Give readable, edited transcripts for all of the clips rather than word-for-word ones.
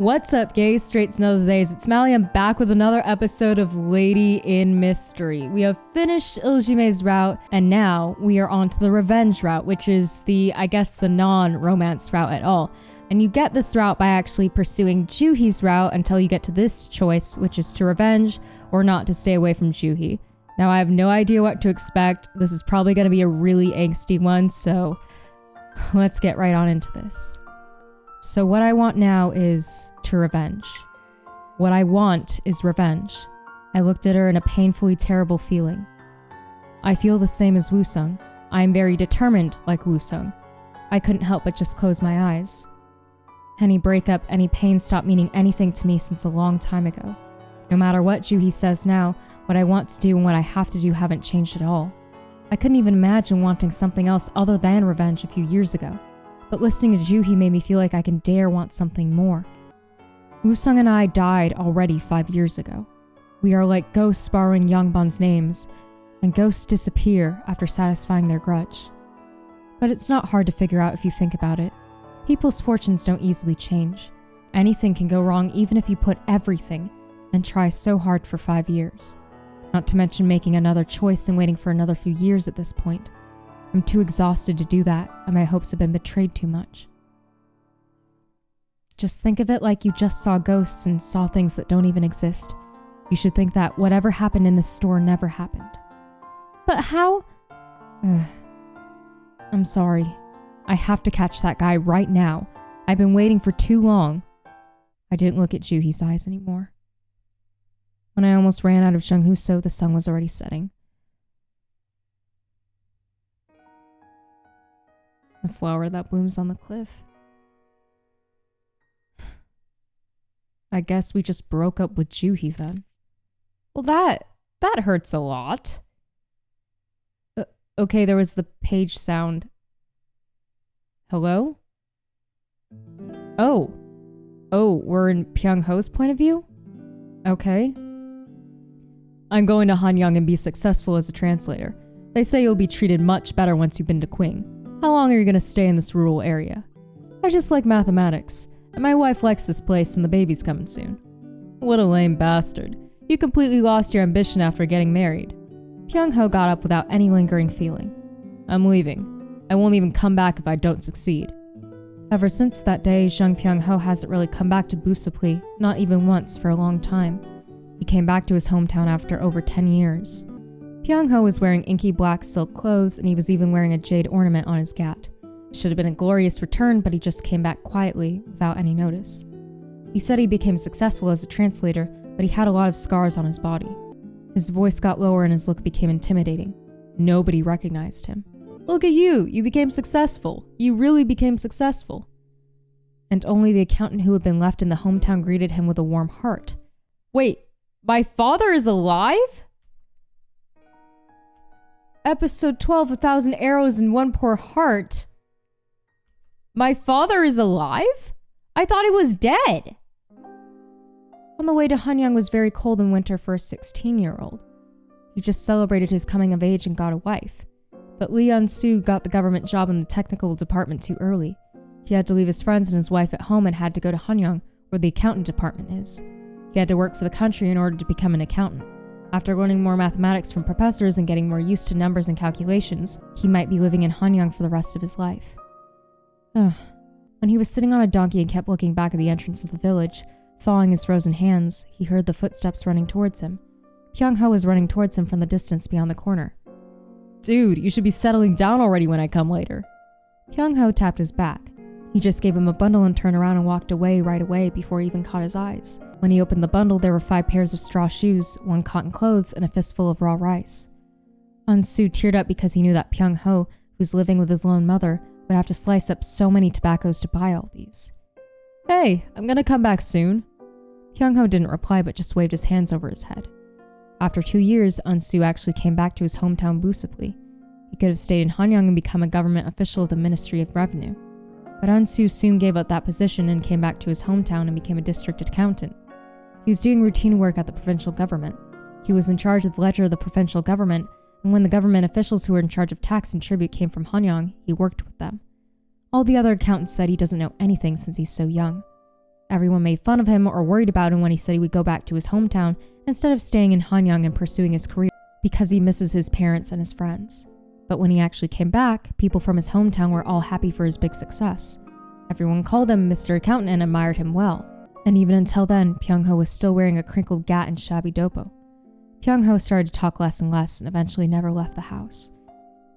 What's up, gays, straights, and other days? It's Mally. I'm back with another episode of Lady in Mystery. We have finished Iljime's route, and now we are on to the revenge route, which is the non-romance route at all. And you get this route by actually pursuing Juhi's route until you get to this choice, which is to revenge or not to stay away from Juhi. Now, I have no idea what to expect. This is probably going to be a really angsty one, so let's get right on into this. So what I want now is to revenge. What I want is revenge. I looked at her in a painfully terrible feeling. I feel the same as Woo-sung. I am very determined like Woo-sung. I couldn't help but just close my eyes. Any breakup, any pain stopped meaning anything to me since a long time ago. No matter what Juhi says now, what I want to do and what I have to do haven't changed at all. I couldn't even imagine wanting something else other than revenge a few years ago. But listening to Juhi made me feel like I can dare want something more. Woo-sung and I died already 5 years ago. We are like ghosts borrowing Yongbon's names, and ghosts disappear after satisfying their grudge. But it's not hard to figure out if you think about it. People's fortunes don't easily change. Anything can go wrong even if you put everything and try so hard for 5 years. Not to mention making another choice and waiting for another few years at this point. I'm too exhausted to do that, and my hopes have been betrayed too much. Just think of it like you just saw ghosts and saw things that don't even exist. You should think that whatever happened in this store never happened. But how? I'm sorry. I have to catch that guy right now. I've been waiting for too long. I didn't look at Juhi's eyes anymore. When I almost ran out of Junghoso, the sun was already setting. The flower that blooms on the cliff. I guess we just broke up with Juhi then. Well, that hurts a lot. Okay, there was the page sound. Hello? Oh, we're in Pyongho's point of view? Okay. I'm going to Hanyang and be successful as a translator. They say you'll be treated much better once you've been to Qing. How long are you going to stay in this rural area? I just like mathematics, and my wife likes this place and the baby's coming soon. What a lame bastard. You completely lost your ambition after getting married. Pyongho got up without any lingering feeling. I'm leaving. I won't even come back if I don't succeed. Ever since that day, Jung Pyongho hasn't really come back to Busapli, not even once for a long time. He came back to his hometown after over 10 years. Pyongho was wearing inky black silk clothes, and he was even wearing a jade ornament on his gat. It should have been a glorious return, but he just came back quietly, without any notice. He said he became successful as a translator, but he had a lot of scars on his body. His voice got lower and his look became intimidating. Nobody recognized him. Look at you! You became successful! You really became successful! And only the accountant who had been left in the hometown greeted him with a warm heart. Wait, my father is alive? Episode 12, 1,000 Arrows and One Poor Heart. My father is alive? I thought he was dead. On the way to Hanyang was very cold in winter for a 16-year-old. He just celebrated his coming of age and got a wife. But Lee Eun-soo got the government job in the technical department too early. He had to leave his friends and his wife at home and had to go to Hanyang, where the accountant department is. He had to work for the country in order to become an accountant. After learning more mathematics from professors and getting more used to numbers and calculations, he might be living in Hanyang for the rest of his life. When he was sitting on a donkey and kept looking back at the entrance of the village, thawing his frozen hands, he heard the footsteps running towards him. Pyongho was running towards him from the distance beyond the corner. Dude, you should be settling down already when I come later. Pyongho tapped his back. He just gave him a bundle and turned around and walked away right away before he even caught his eyes. When he opened the bundle, there were 5 pairs of straw shoes, 1 cotton clothes, and a fistful of raw rice. Eun-soo teared up because he knew that Pyongho, who's living with his lone mother, would have to slice up so many tobaccos to buy all these. Hey, I'm gonna come back soon. Pyongho didn't reply but just waved his hands over his head. After 2 years, Eun-soo actually came back to his hometown Busapli. He could have stayed in Hanyang and become a government official of the Ministry of Revenue. But Eun-soo soon gave up that position and came back to his hometown and became a district accountant. He was doing routine work at the provincial government. He was in charge of the ledger of the provincial government, and when the government officials who were in charge of tax and tribute came from Hanyang, he worked with them. All the other accountants said he doesn't know anything since he's so young. Everyone made fun of him or worried about him when he said he would go back to his hometown instead of staying in Hanyang and pursuing his career because he misses his parents and his friends. But when he actually came back, people from his hometown were all happy for his big success. Everyone called him Mr. Accountant and admired him well. And even until then, Pyung-ho was still wearing a crinkled gat and shabby dopo. Pyung-ho started to talk less and less and eventually never left the house.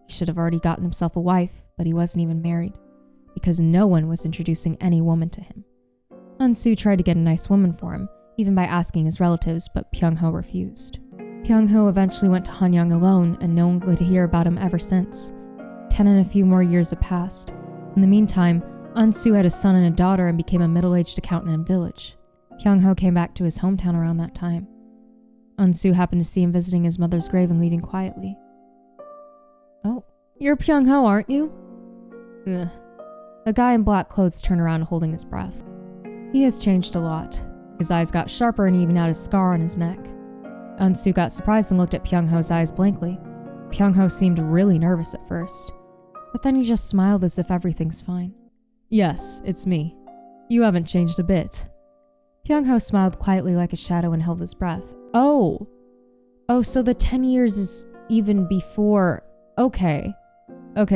He should have already gotten himself a wife, but he wasn't even married, because no one was introducing any woman to him. Unsu tried to get a nice woman for him, even by asking his relatives, but Pyung-ho refused. Pyung-ho eventually went to Hanyang alone, and no one would hear about him ever since. 10 and a few more years had passed. In the meantime, Unsu had a son and a daughter and became a middle-aged accountant in a village. Pyung-ho came back to his hometown around that time. Unsu happened to see him visiting his mother's grave and leaving quietly. "Oh, you're Pyung-ho, aren't you?" Ugh. The guy in black clothes turned around holding his breath. He has changed a lot. His eyes got sharper and even had a scar on his neck. Unsu got surprised and looked at Pyung-ho's eyes blankly. Pyung-ho seemed really nervous at first, but then he just smiled as if everything's fine. "Yes, it's me. You haven't changed a bit." Pyung-ho smiled quietly like a shadow and held his breath. Oh, so the 10 years is even before... Okay,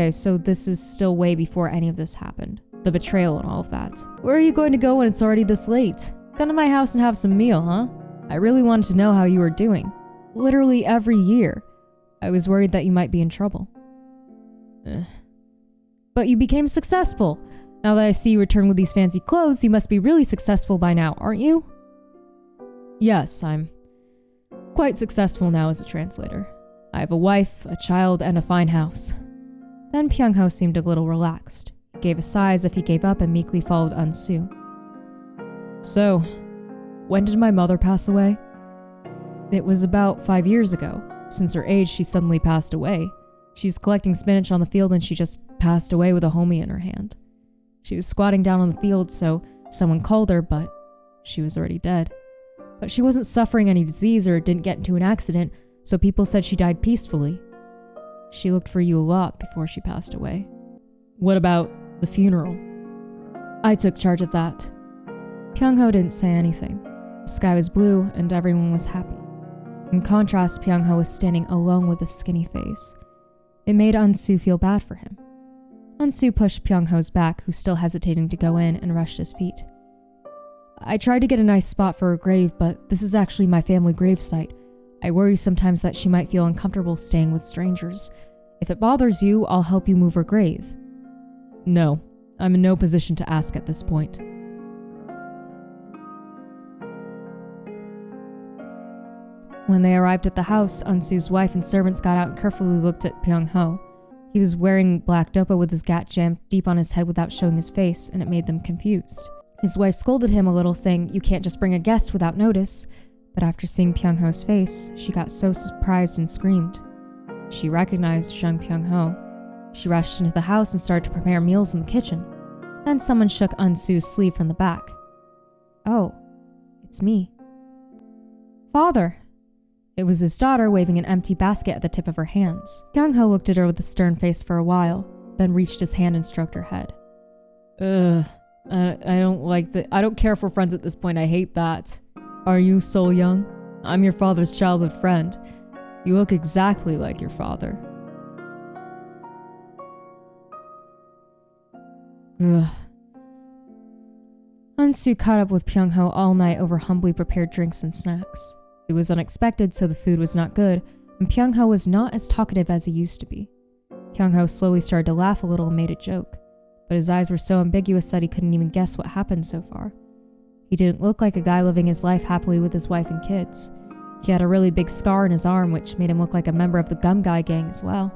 so this is still way before any of this happened. The betrayal and all of that. Where are you going to go when it's already this late? Come to my house and have some meal, huh? I really wanted to know how you were doing. Literally every year. I was worried that you might be in trouble. But you became successful. Now that I see you return with these fancy clothes, you must be really successful by now, aren't you? Yes, I'm quite successful now as a translator. I have a wife, a child, and a fine house. Then Pyung-ho seemed a little relaxed. He gave a sigh as if he gave up and meekly followed Unsu. So, when did my mother pass away? It was about 5 years ago. Since her age, she suddenly passed away. She was collecting spinach on the field and she just passed away with a homie in her hand. She was squatting down on the field, so someone called her, but she was already dead. But she wasn't suffering any disease or didn't get into an accident, so people said she died peacefully. She looked for you a lot before she passed away. What about the funeral? I took charge of that. Pyung-ho didn't say anything. The sky was blue and everyone was happy. In contrast, Pyung-ho was standing alone with a skinny face. It made Unsu feel bad for him. Unsu pushed Pyung-ho's back, who still hesitating to go in, and rushed his feet. I tried to get a nice spot for her grave, but this is actually my family gravesite. I worry sometimes that she might feel uncomfortable staying with strangers. If it bothers you, I'll help you move her grave. No, I'm in no position to ask at this point. When they arrived at the house, Unsu's wife and servants got out and carefully looked at Pyung-ho. He was wearing black dopa with his gat jammed deep on his head without showing his face, and it made them confused. His wife scolded him a little, saying, "You can't just bring a guest without notice." But after seeing Pyung-ho's face, she got so surprised and screamed. She recognized Jung Pyung-ho. She rushed into the house and started to prepare meals in the kitchen. Then someone shook Unsu's sleeve from the back. "Oh, it's me." "Father." It was his daughter waving an empty basket at the tip of her hands. Pyung-ho looked at her with a stern face for a while, then reached his hand and stroked her head. I don't like that. I don't care for friends at this point. I hate that. Are you so young? I'm your father's childhood friend. You look exactly like your father. Ugh. Unsu caught up with Pyung-ho all night over humbly prepared drinks and snacks. It was unexpected, so the food was not good, and Pyung-ho was not as talkative as he used to be. Pyung-ho slowly started to laugh a little and made a joke, but his eyes were so ambiguous that he couldn't even guess what happened so far. He didn't look like a guy living his life happily with his wife and kids. He had a really big scar on his arm, which made him look like a member of the Gum Guy gang as well.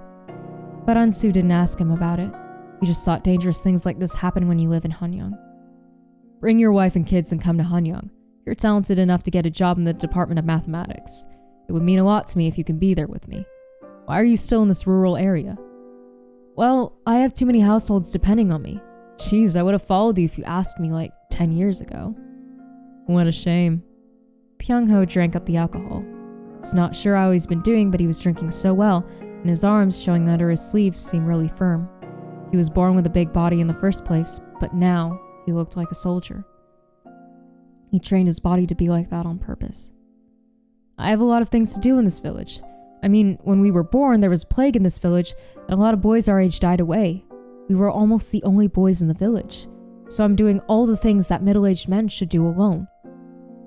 But Unsu didn't ask him about it. He just thought dangerous things like this happen when you live in Hanyang. Bring your wife and kids and come to Hanyang. You're talented enough to get a job in the Department of Mathematics. It would mean a lot to me if you can be there with me. Why are you still in this rural area? Well, I have too many households depending on me. Jeez, I would have followed you if you asked me like 10 years ago. What a shame. Pyung-ho drank up the alcohol. It's not sure how he's been doing, but he was drinking so well, and his arms showing under his sleeves seemed really firm. He was born with a big body in the first place, but now he looked like a soldier. He trained his body to be like that on purpose. I have a lot of things to do in this village. I mean, when we were born, there was plague in this village, and a lot of boys our age died away. We were almost the only boys in the village, so I'm doing all the things that middle-aged men should do alone.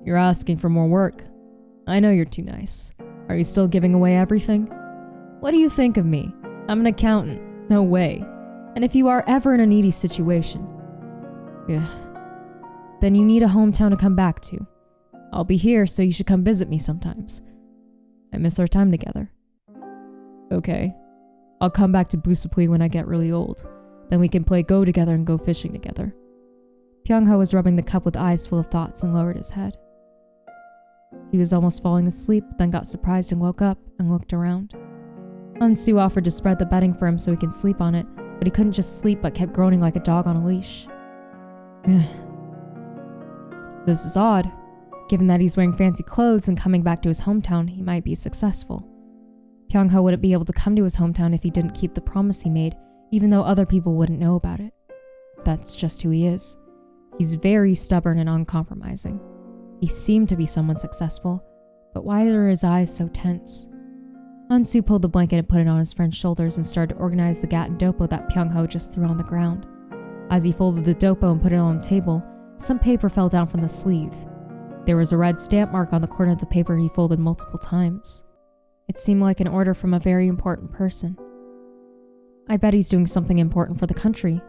You're asking for more work. I know you're too nice. Are you still giving away everything? What do you think of me? I'm an accountant. No way. And if you are ever in a needy situation, then you need a hometown to come back to. I'll be here, so you should come visit me sometimes. I miss our time together. Okay. I'll come back to Busapui when I get really old. Then we can play Go together and go fishing together. Pyongho was rubbing the cup with eyes full of thoughts and lowered his head. He was almost falling asleep, then got surprised and woke up and looked around. Unsu offered to spread the bedding for him so he can sleep on it, but he couldn't just sleep but kept groaning like a dog on a leash. This is odd. Given that he's wearing fancy clothes and coming back to his hometown, he might be successful. Pyongho wouldn't be able to come to his hometown if he didn't keep the promise he made, even though other people wouldn't know about it. That's just who he is. He's very stubborn and uncompromising. He seemed to be someone successful, but why are his eyes so tense? Unsu pulled the blanket and put it on his friend's shoulders and started to organize the gat and dopo that Pyongho just threw on the ground. As he folded the dopo and put it on the table, some paper fell down from the sleeve. There was a red stamp mark on the corner of the paper he folded multiple times. It seemed like an order from a very important person. I bet he's doing something important for the country.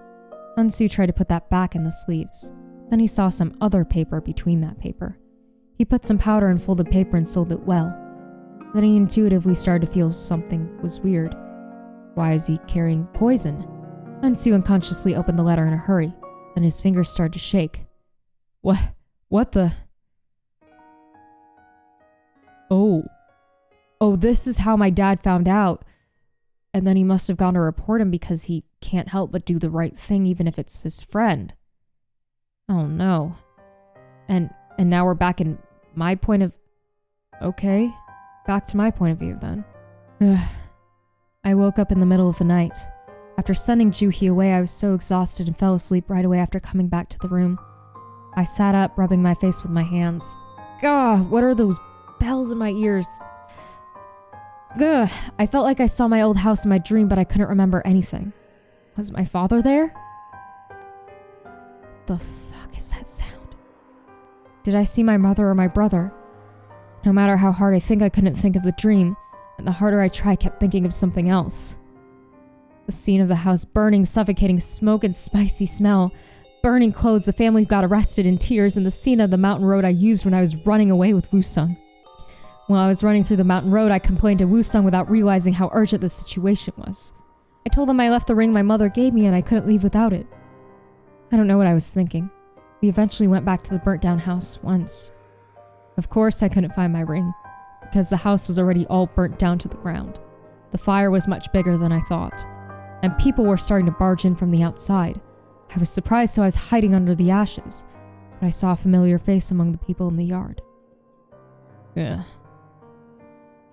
Unsu tried to put that back in the sleeves. Then he saw some other paper between that paper. He put some powder in folded paper and sold it well. Then he intuitively started to feel something was weird. Why is he carrying poison? Unsu unconsciously opened the letter in a hurry. Then his fingers started to shake. What the? Oh, this is how my dad found out. And then he must have gone to report him because he can't help but do the right thing even if it's his friend. Oh no. And now we're back in my point of... Okay, back to my point of view then. I woke up in the middle of the night. After sending Juhi away, I was so exhausted and fell asleep right away after coming back to the room. I sat up, rubbing my face with my hands. Gah, what are those bells in my ears? Gah, I felt like I saw my old house in my dream, but I couldn't remember anything. Was my father there? What the fuck is that sound? Did I see my mother or my brother? No matter how hard I couldn't think of the dream, and the harder I tried, I kept thinking of something else. The scene of the house burning, suffocating smoke and spicy smell, burning clothes, the family who got arrested in tears, and the scene of the mountain road I used when I was running away with Woo-sung. While I was running through the mountain road, I complained to Woo-sung without realizing how urgent the situation was. I told him I left the ring my mother gave me and I couldn't leave without it. I don't know what I was thinking. We eventually went back to the burnt-down house once. Of course I couldn't find my ring, because the house was already all burnt down to the ground. The fire was much bigger than I thought, and people were starting to barge in from the outside. I was surprised, so I was hiding under the ashes, but I saw a familiar face among the people in the yard.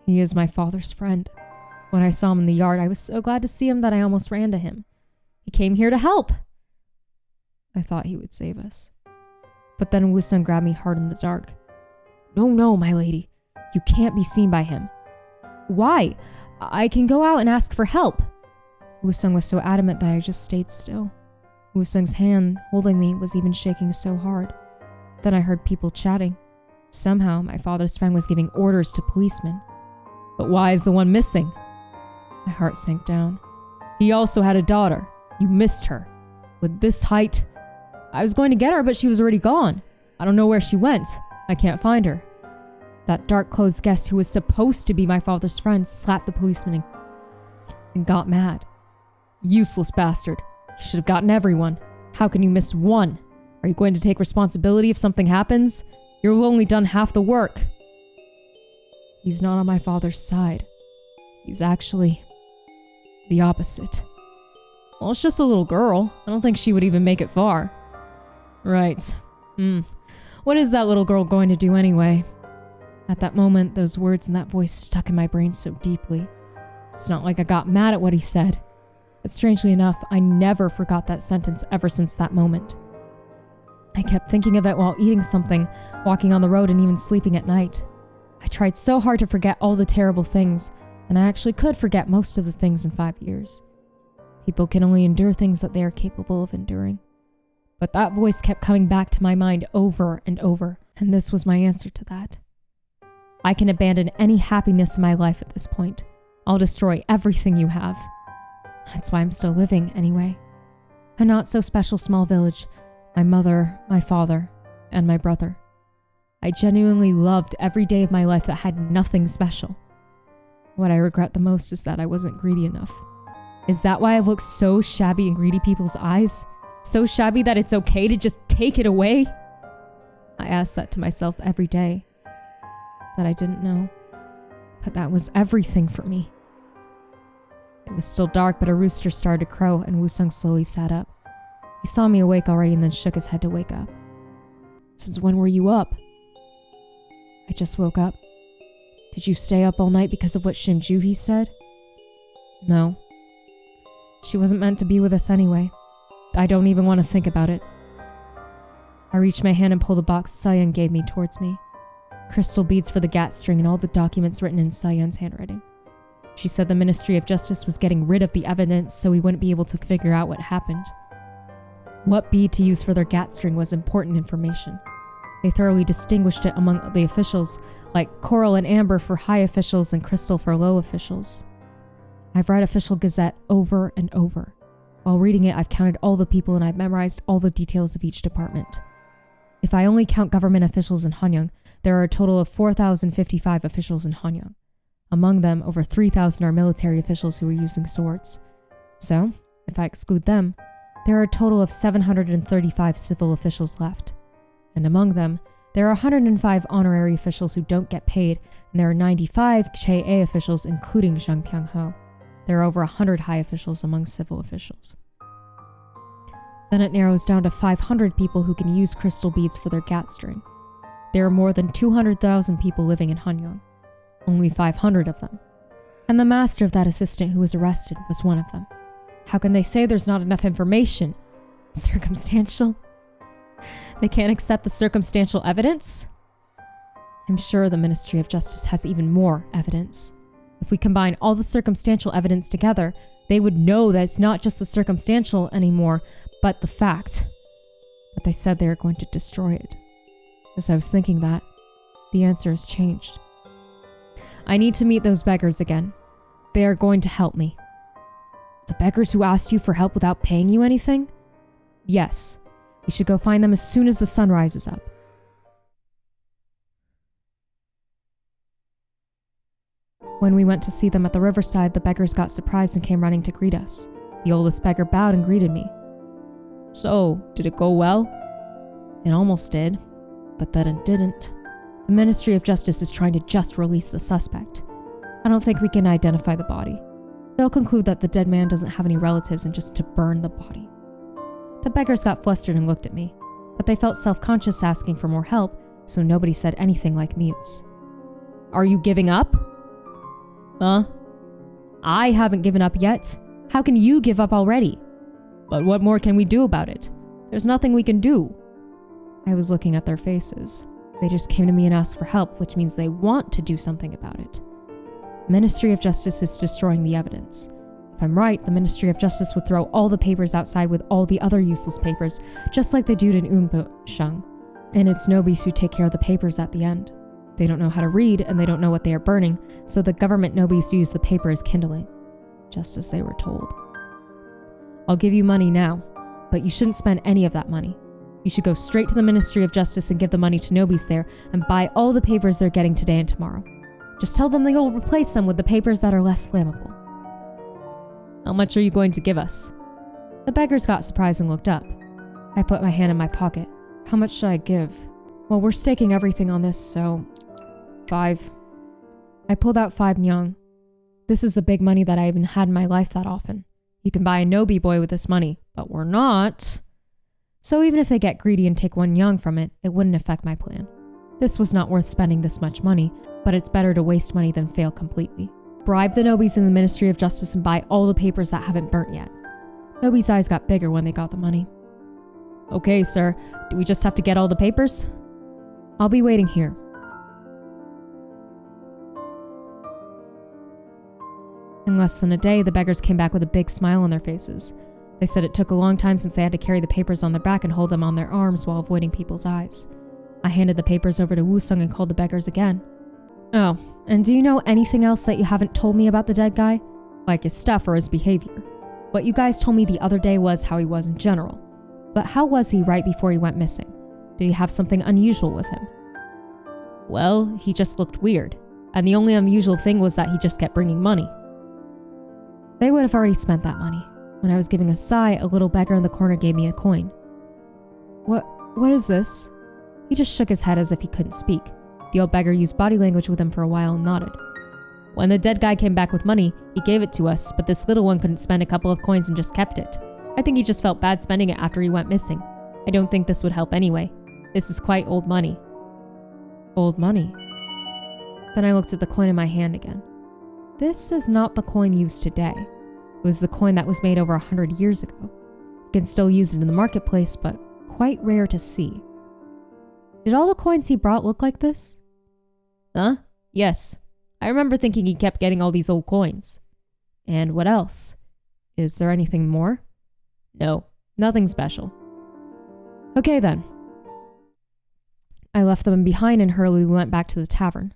He is my father's friend. When I saw him in the yard, I was so glad to see him that I almost ran to him. He came here to help. I thought he would save us. But then Woo-sung grabbed me hard in the dark. No, my lady. You can't be seen by him. Why? I can go out and ask for help. Woo-sung was so adamant that I just stayed still. Woo-sung's hand holding me was even shaking so hard. Then I heard people chatting. Somehow, my father's friend was giving orders to policemen. But why is the one missing? My heart sank down. He also had a daughter. You missed her. With this height... I was going to get her, but she was already gone. I don't know where she went. I can't find her. That dark-clothed guest who was supposed to be my father's friend slapped the policeman and got mad. Useless bastard. You should have gotten everyone. How can you miss one? Are you going to take responsibility if something happens? You've only done half the work. He's not on my father's side. He's actually the opposite. Well, it's just a little girl. I don't think she would even make it far. Right. What is that little girl going to do anyway? At that moment, those words and that voice stuck in my brain so deeply. It's not like I got mad at what he said. But strangely enough, I never forgot that sentence ever since that moment. I kept thinking of it while eating something, walking on the road, and even sleeping at night. I tried so hard to forget all the terrible things, and I actually could forget most of the things in 5 years. People can only endure things that they are capable of enduring. But that voice kept coming back to my mind over and over, and this was my answer to that. I can abandon any happiness in my life at this point. I'll destroy everything you have. That's why I'm still living, anyway. A not-so-special small village, my mother, my father, and my brother. I genuinely loved every day of my life that had nothing special. What I regret the most is that I wasn't greedy enough. Is that why I look so shabby in greedy people's eyes? So shabby that it's okay to just take it away? I asked that to myself every day. But I didn't know. But that was everything for me. It was still dark, but a rooster started to crow, and Woo-sung slowly sat up. He saw me awake already and then shook his head to wake up. Since when were you up? I just woke up. Did you stay up all night because of what Shinjuhi said? No. She wasn't meant to be with us anyway. I don't even want to think about it. I reached my hand and pulled the box Sayan gave me towards me. Crystal beads for the gat string and all the documents written in Sayan's handwriting. She said the Ministry of Justice was getting rid of the evidence so we wouldn't be able to figure out what happened. What bead to use for their gat string was important information. They thoroughly distinguished it among the officials, like coral and amber for high officials and crystal for low officials. I've read Official Gazette over and over. While reading it, I've counted all the people and I've memorized all the details of each department. If I only count government officials in Hanyang, there are a total of 4,055 officials in Hanyang. Among them, over 3,000 are military officials who are using swords. So, if I exclude them, there are a total of 735 civil officials left. And among them, there are 105 honorary officials who don't get paid, and there are 95 Che-A officials, including Zhang Pyang-ho. There are over 100 high officials among civil officials. Then it narrows down to 500 people who can use crystal beads for their gat string. There are more than 200,000 people living in Hanyang. Only 500 of them. And the master of that assistant who was arrested was one of them. How can they say there's not enough information? Circumstantial? They can't accept the circumstantial evidence? I'm sure the Ministry of Justice has even more evidence. If we combine all the circumstantial evidence together, they would know that it's not just the circumstantial anymore, but the fact. But they said they are going to destroy it. As I was thinking that, the answer has changed. I need to meet those beggars again. They are going to help me. The beggars who asked you for help without paying you anything? Yes. We should go find them as soon as the sun rises up. When we went to see them at the riverside, the beggars got surprised and came running to greet us. The oldest beggar bowed and greeted me. So, did it go well? It almost did, but then it didn't. The Ministry of Justice is trying to just release the suspect. I don't think we can identify the body. They'll conclude that the dead man doesn't have any relatives and just to burn the body. The beggars got flustered and looked at me, but they felt self-conscious asking for more help, so nobody said anything like mutes. Are you giving up? Huh? I haven't given up yet. How can you give up already? But what more can we do about it? There's nothing we can do. I was looking at their faces. They just came to me and asked for help, which means they want to do something about it. The Ministry of Justice is destroying the evidence. If I'm right, the Ministry of Justice would throw all the papers outside with all the other useless papers, just like they do in Unbu-sheng. And it's nobis who take care of the papers at the end. They don't know how to read, and they don't know what they are burning, so the government nobis use the paper as kindling, just as they were told. I'll give you money now, but you shouldn't spend any of that money. You should go straight to the Ministry of Justice and give the money to nobis there and buy all the papers they're getting today and tomorrow. Just tell them they'll replace them with the papers that are less flammable. How much are you going to give us? The beggars got surprised and looked up. I put my hand in my pocket. How much should I give? Well, we're staking everything on this, so 5. I pulled out 5 nyang. This is the big money that I haven't had in my life that often. You can buy a nobi boy with this money, but we're not. So even if they get greedy and take 1 nyang from it, it wouldn't affect my plan. This was not worth spending this much money, but it's better to waste money than fail completely. Bribe the nobis in the Ministry of Justice and buy all the papers that haven't burnt yet. Nobi's eyes got bigger when they got the money. Okay, sir. Do we just have to get all the papers? I'll be waiting here. In less than a day, the beggars came back with a big smile on their faces. They said it took a long time since they had to carry the papers on their back and hold them on their arms while avoiding people's eyes. I handed the papers over to Woo-sung and called the beggars again. Oh, and do you know anything else that you haven't told me about the dead guy? Like his stuff or his behavior? What you guys told me the other day was how he was in general. But how was he right before he went missing? Did he have something unusual with him? Well, he just looked weird. And the only unusual thing was that he just kept bringing money. They would have already spent that money. When I was giving a sigh, a little beggar in the corner gave me a coin. What is this? He just shook his head as if he couldn't speak. The old beggar used body language with him for a while and nodded. When the dead guy came back with money, he gave it to us, but this little one couldn't spend a couple of coins and just kept it. I think he just felt bad spending it after he went missing. I don't think this would help anyway. This is quite old money. Old money? Then I looked at the coin in my hand again. This is not the coin used today. It was the coin that was made over 100 years ago. You can still use it in the marketplace, but quite rare to see. Did all the coins he brought look like this? Huh? Yes. I remember thinking he kept getting all these old coins. And what else? Is there anything more? No, nothing special. Okay then. I left them behind and hurriedly went back to the tavern.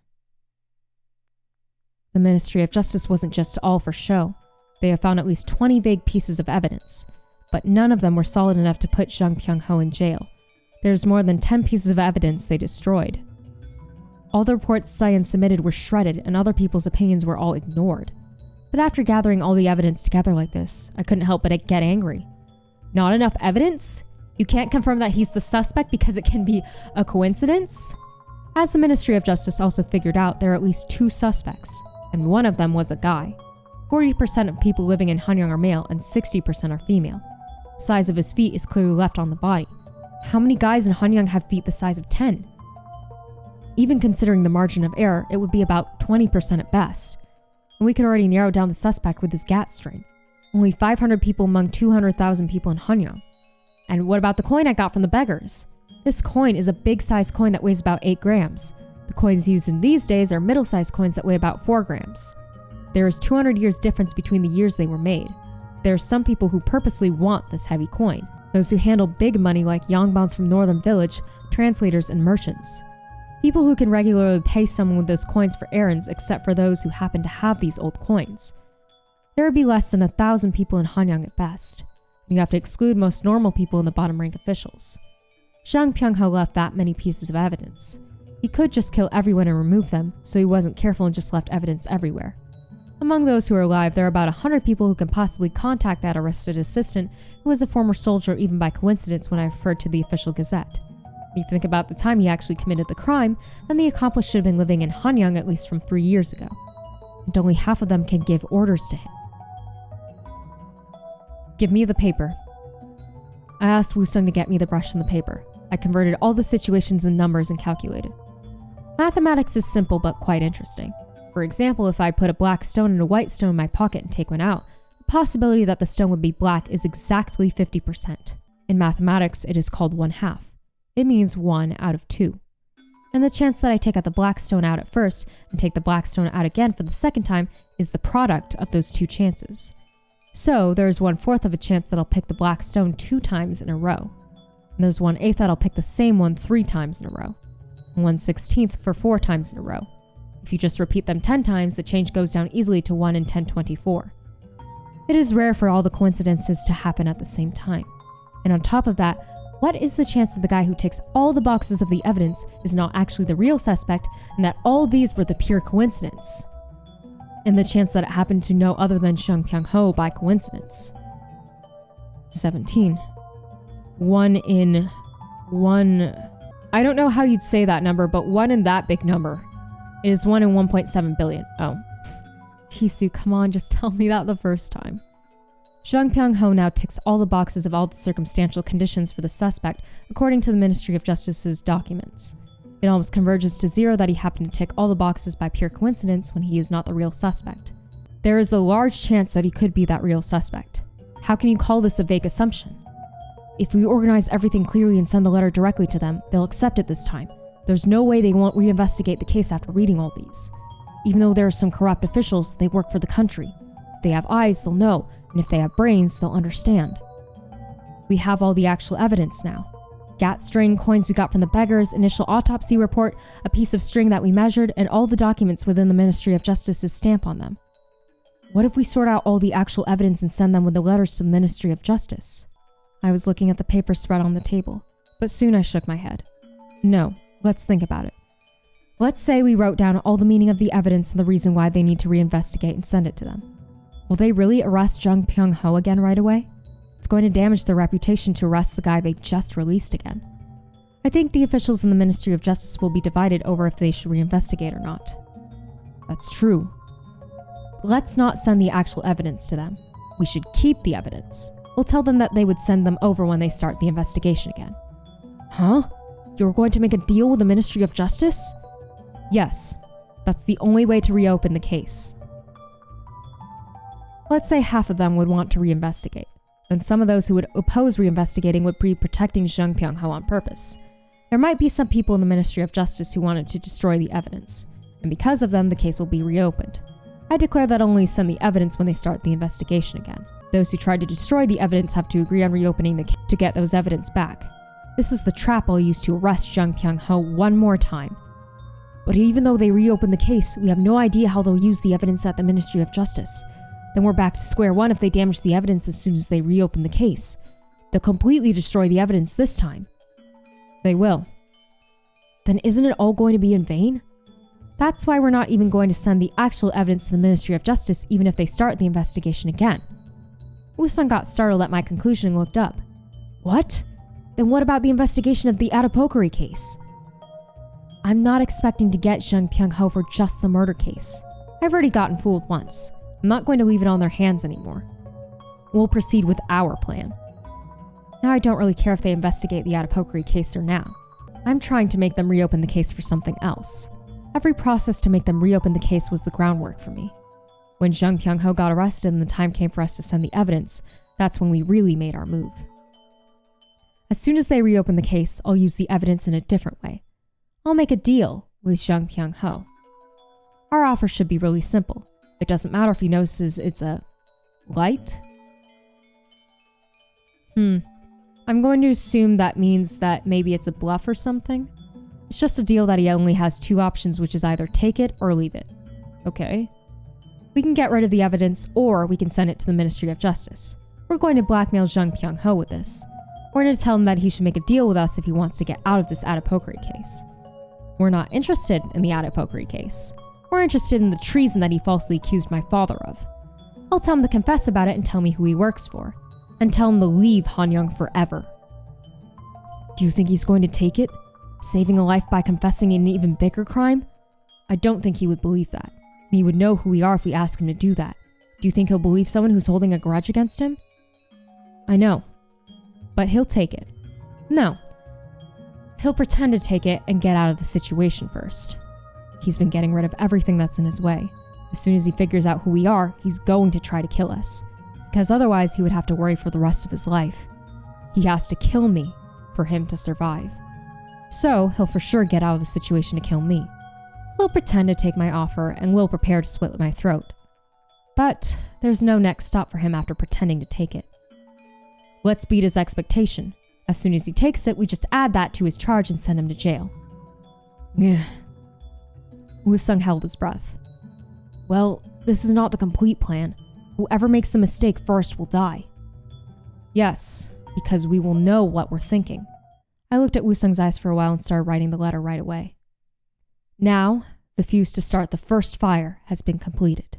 The Ministry of Justice wasn't just all for show. They have found at least 20 vague pieces of evidence, but none of them were solid enough to put Jung Pyung-ho in jail. There's more than 10 pieces of evidence they destroyed. All the reports Cyan submitted were shredded and other people's opinions were all ignored. But after gathering all the evidence together like this, I couldn't help but get angry. Not enough evidence? You can't confirm that he's the suspect because it can be a coincidence? As the Ministry of Justice also figured out, there are at least 2 suspects, and one of them was a guy. 40% of people living in Hanyang are male and 60% are female. The size of his feet is clearly left on the body. How many guys in Hanyang have feet the size of 10? Even considering the margin of error, it would be about 20% at best. And we could already narrow down the suspect with his GAT strain. Only 500 people among 200,000 people in Hanyang. And what about the coin I got from the beggars? This coin is a big-sized coin that weighs about 8 grams. The coins used in these days are middle-sized coins that weigh about 4 grams. There is 200 years difference between the years they were made. There are some people who purposely want this heavy coin. Those who handle big money like Yongbans from Northern Village, translators, and merchants. People who can regularly pay someone with those coins for errands except for those who happen to have these old coins. There would be less than 1,000 people in Hanyang at best. You have to exclude most normal people and the bottom rank officials. Jung Pyung-ho left that many pieces of evidence. He could just kill everyone and remove them, so he wasn't careful and just left evidence everywhere. Among those who are alive, there are about 100 people who can possibly contact that arrested assistant who was a former soldier even by coincidence when I referred to the official gazette. When you think about the time he actually committed the crime, then the accomplice should have been living in Hanyang at least from 3 years ago. And only half of them can give orders to him. Give me the paper. I asked Woo-sung to get me the brush and the paper. I converted all the situations and numbers and calculated. Mathematics is simple but quite interesting. For example, if I put a black stone and a white stone in my pocket and take one out, the possibility that the stone would be black is exactly 50%. In mathematics, it is called 1/2. It means 1 out of 2. And the chance that I take out the black stone out at first and take the black stone out again for the second time is the product of those 2 chances. So there is 1/4 of a chance that I'll pick the black stone 2 times in a row. And there's 1/8 that I'll pick the same one 3 times in a row. And 1/16 for 4 times in a row. If you just repeat them 10 times, the change goes down easily to 1 in 1024. It is rare for all the coincidences to happen at the same time. And on top of that, what is the chance that the guy who ticks all the boxes of the evidence is not actually the real suspect and that all these were the pure coincidence? And the chance that it happened to no other than Jung Pyung-ho by coincidence? 17. 1 in 1... I don't know how you'd say that number, but 1 in that big number. It is 1 in 1.7 billion. Oh. Hisu, come on, just tell me that the first time. Jung Pyung-ho now ticks all the boxes of all the circumstantial conditions for the suspect, according to the Ministry of Justice's documents. It almost converges to 0 that he happened to tick all the boxes by pure coincidence when he is not the real suspect. There is a large chance that he could be that real suspect. How can you call this a vague assumption? If we organize everything clearly and send the letter directly to them, they'll accept it this time. There's no way they won't reinvestigate the case after reading all these. Even though there are some corrupt officials, they work for the country. If they have eyes, they'll know, and if they have brains, they'll understand. We have all the actual evidence now. Gat string, coins we got from the beggars, initial autopsy report, a piece of string that we measured, and all the documents within the Ministry of Justice's stamp on them. What if we sort out all the actual evidence and send them with the letters to the Ministry of Justice? I was looking at the paper spread on the table, but soon I shook my head. No, let's think about it. Let's say we wrote down all the meaning of the evidence and the reason why they need to reinvestigate and send it to them. Will they really arrest Jung Pyung-ho again right away? It's going to damage their reputation to arrest the guy they just released again. I think the officials in the Ministry of Justice will be divided over if they should reinvestigate or not. That's true. Let's not send the actual evidence to them. We should keep the evidence. We'll tell them that they would send them over when they start the investigation again. Huh? You're going to make a deal with the Ministry of Justice? Yes. That's the only way to reopen the case. Let's say half of them would want to reinvestigate. Then some of those who would oppose reinvestigating would be protecting Jung Pyung-ho on purpose. There might be some people in the Ministry of Justice who wanted to destroy the evidence, and because of them, the case will be reopened. I declare that only send the evidence when they start the investigation again. Those who tried to destroy the evidence have to agree on reopening the case to get those evidence back. This is the trap I'll use to arrest Jung Pyung-ho one more time. But even though they reopen the case, we have no idea how they'll use the evidence at the Ministry of Justice. Then we're back to square one if they damage the evidence as soon as they reopen the case. They'll completely destroy the evidence this time. They will. Then isn't it all going to be in vain? That's why we're not even going to send the actual evidence to the Ministry of Justice even if they start the investigation again. Woo-sung got startled at my conclusion and looked up. What? Then what about the investigation of the Adipokari case? I'm not expecting to get Jung Pyung-ho for just the murder case. I've already gotten fooled once. I'm not going to leave it on their hands anymore. We'll proceed with our plan. Now I don't really care if they investigate the Adipokari case or now. I'm trying to make them reopen the case for something else. Every process to make them reopen the case was the groundwork for me. When Jung Pyung-ho got arrested and the time came for us to send the evidence, that's when we really made our move. As soon as they reopen the case, I'll use the evidence in a different way. I'll make a deal with Jung Pyung-ho. Our offer should be really simple. It doesn't matter if he notices it's a light. I'm going to assume that means that maybe it's a bluff or something. It's just a deal that he only has two options, which is either take it or leave it. Okay. We can get rid of the evidence, or we can send it to the Ministry of Justice. We're going to blackmail Jung Pyung-ho with this. We're going to tell him that he should make a deal with us if he wants to get out of this Adipokari case. We're not interested in the Adipokari case. We're interested in the treason that he falsely accused my father of. I'll tell him to confess about it and tell me who he works for. And tell him to leave Han-young forever. Do you think he's going to take it? Saving a life by confessing an even bigger crime? I don't think he would believe that. And he would know who we are if we ask him to do that. Do you think he'll believe someone who's holding a grudge against him? I know. But he'll take it. No. He'll pretend to take it and get out of the situation first. He's been getting rid of everything that's in his way. As soon as he figures out who we are, he's going to try to kill us. Because otherwise he would have to worry for the rest of his life. He has to kill me for him to survive. So he'll for sure get out of the situation to kill me. He'll pretend to take my offer and will prepare to slit my throat. But there's no next stop for him after pretending to take it. Let's beat his expectation. As soon as he takes it, we just add that to his charge and send him to jail. Yeah. Woo-sung held his breath. Well, this is not the complete plan. Whoever makes the mistake first will die. Yes, because we will know what we're thinking. I looked at Woo-sung's eyes for a while and started writing the letter right away. Now, the fuse to start the first fire has been completed.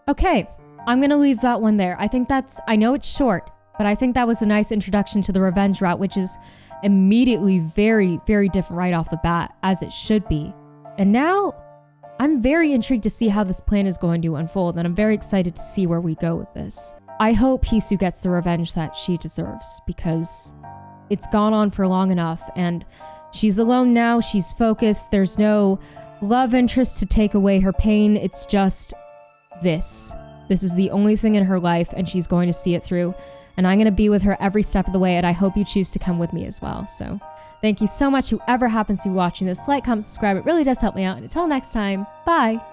Okay, I'm gonna leave that one there. I know it's short, but I think that was a nice introduction to the revenge route, which is immediately very, very different right off the bat, as it should be. And now, I'm very intrigued to see how this plan is going to unfold, and I'm very excited to see where we go with this. I hope Hisu gets the revenge that she deserves, because it's gone on for long enough, and she's alone now. She's focused. There's no love interest to take away her pain. It's just this. This is the only thing in her life, and she's going to see it through. And I'm going to be with her every step of the way, and I hope you choose to come with me as well. So thank you so much, whoever happens to be watching this. Like, comment, subscribe. It really does help me out. And until next time, bye.